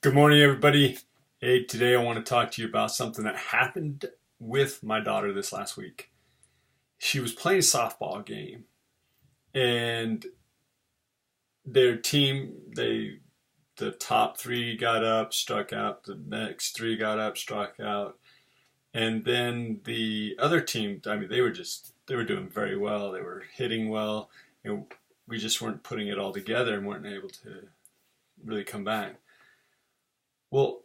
Good morning, everybody. Hey, today I want to talk to you about something that happened with my daughter this last week. She was playing a softball game, and their team, the top three got up, struck out. The next three got up, struck out, and then the other team. I mean, they were doing very well. They were hitting well, and we just weren't putting it all together and weren't able to really come back. Well,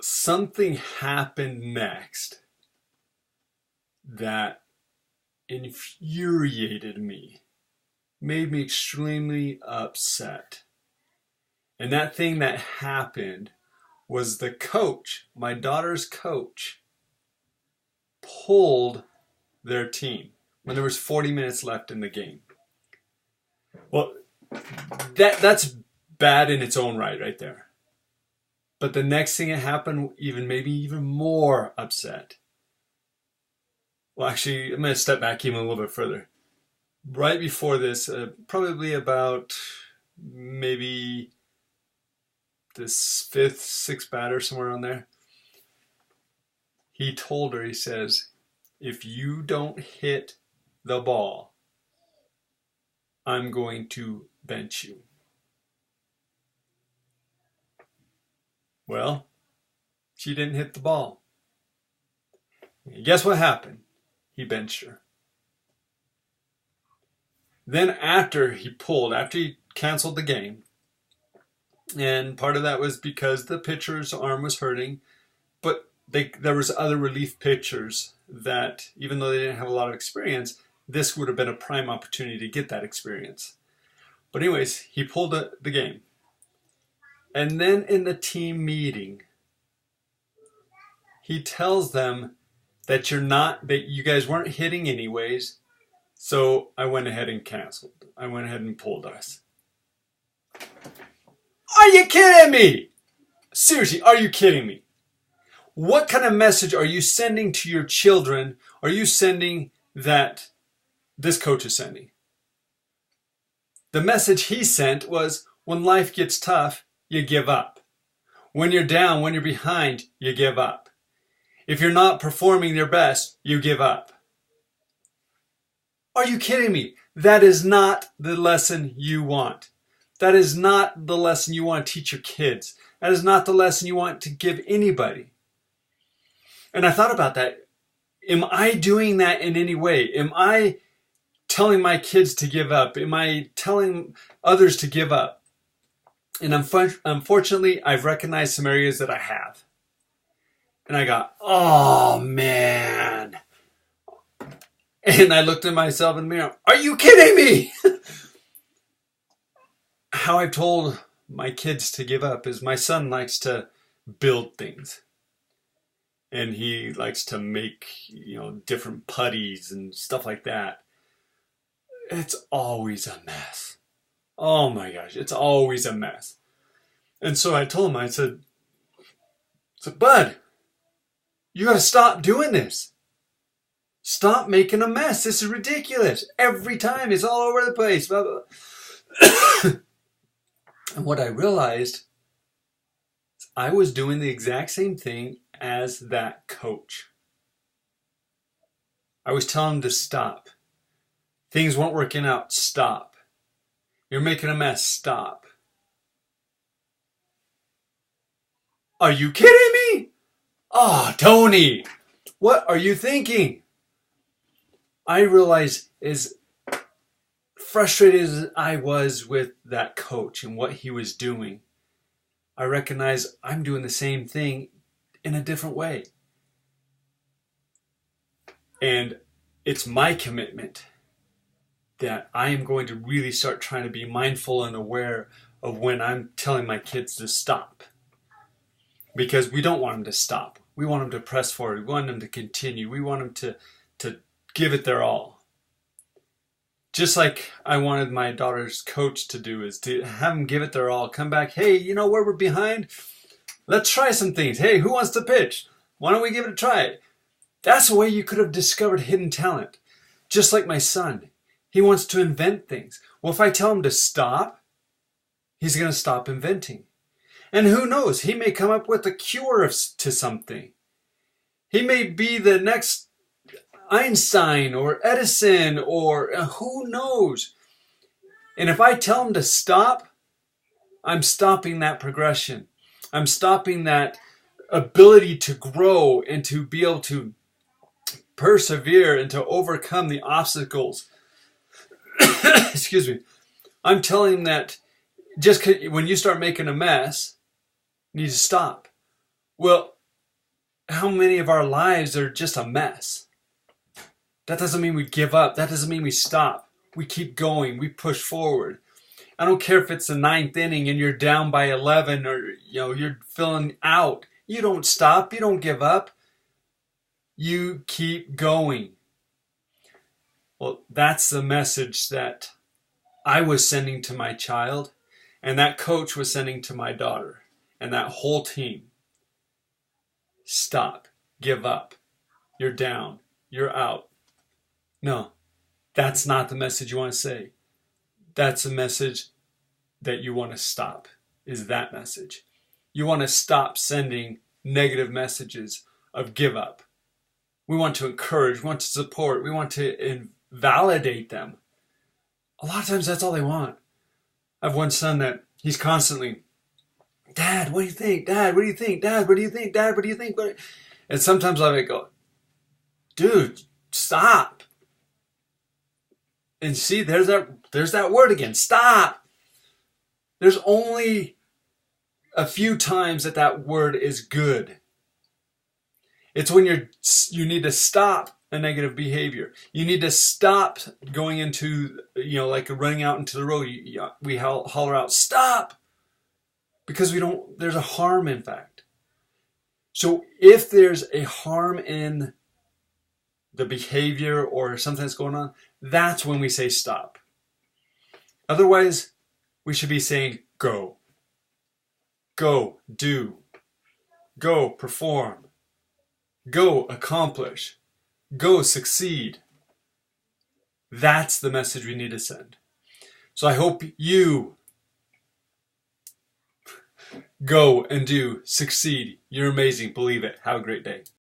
something happened next that infuriated me, made me extremely upset. And that thing that happened was the coach, my daughter's coach, pulled their team when there was 40 minutes left in the game. Well, that's bad in its own right there. But the next thing that happened, maybe even more upset. Well, actually, I'm going to step back even a little bit further. Right before this, probably about maybe this fifth, sixth batter, somewhere on there, he told her, he says, if you don't hit the ball, I'm going to bench you. Well, she didn't hit the ball. And guess what happened? He benched her. Then after he canceled the game, and part of that was because the pitcher's arm was hurting, but there was other relief pitchers that, even though they didn't have a lot of experience, this would have been a prime opportunity to get that experience. But anyways, he pulled the game. And then in the team meeting, he tells them that you guys weren't hitting anyways, so I went ahead and canceled. I went ahead and pulled us. Are you kidding me? Seriously, are you kidding me? What kind of message are you sending to your children? Are you sending that this coach is sending? The message he sent was, when life gets tough, you give up. When you're down, when you're behind, you give up. If you're not performing your best, you give up. Are you kidding me? That is not the lesson you want. That is not the lesson you want to teach your kids. That is not the lesson you want to give anybody. And I thought about that. Am I doing that in any way? Am I telling my kids to give up? Am I telling others to give up? And unfortunately, I've recognized some areas that I have. And I got, oh man. And I looked at myself in the mirror. Are you kidding me? How I've told my kids to give up is my son likes to build things. And he likes to make, different putties and stuff like that. It's always a mess. Oh my gosh, it's always a mess. And so I told him, I said, Bud, you got to stop doing this. Stop making a mess. This is ridiculous. Every time it's all over the place. Blah, blah, blah. And what I realized is I was doing the exact same thing as that coach. I was telling him to stop. Things weren't working out. Stop. You're making a mess. Stop. Are you kidding me? Oh, Tony, what are you thinking? I realized, as frustrated as I was with that coach and what he was doing, I recognize I'm doing the same thing in a different way. And it's my commitment that I am going to really start trying to be mindful and aware of when I'm telling my kids to stop. Because we don't want them to stop. We want them to press forward. We want them to continue. We want them to give it their all. Just like I wanted my daughter's coach to do, is to have them give it their all. Come back, hey, where we're behind? Let's try some things. Hey, who wants to pitch? Why don't we give it a try? That's a way you could have discovered hidden talent. Just like my son. He wants to invent things. Well, if I tell him to stop, he's going to stop inventing. And who knows, he may come up with a cure to something. He may be the next Einstein or Edison or who knows. And if I tell him to stop, I'm stopping that progression. I'm stopping that ability to grow and to be able to persevere and to overcome the obstacles. Excuse me. I'm telling him that just when you start making a mess, you need to stop. Well, how many of our lives are just a mess? That doesn't mean we give up. That doesn't mean we stop. We keep going. We push forward. I don't care if it's the 9th inning and you're down by 11 or you're feeling out. You don't stop. You don't give up. You keep going. Well, that's the message that I was sending to my child, and that coach was sending to my daughter, and that whole team. Stop. Give up. You're down. You're out. No, that's not the message you want to say. That's the message that you want to stop, is that message. You want to stop sending negative messages of give up. We want to encourage, we want to support, we want to validate them. A lot of times that's all they want. I have one son that he's constantly, Dad, what do you think? Dad, what do you think? Dad, what do you think? Dad, what do you think? And sometimes I would go, dude, stop. And see, there's that word again, stop. There's only a few times that word is good. It's when you need to stop a negative behavior. You need to stop going into, like running out into the road. We holler out, stop! Because there's a harm, in fact. So if there's a harm in the behavior or something that's going on, that's when we say stop. Otherwise, we should be saying go. Go, do. Go, perform. Go, accomplish. Go, succeed. That's the message we need to send. So I hope you go and do, succeed. You're amazing. Believe it. Have a great day.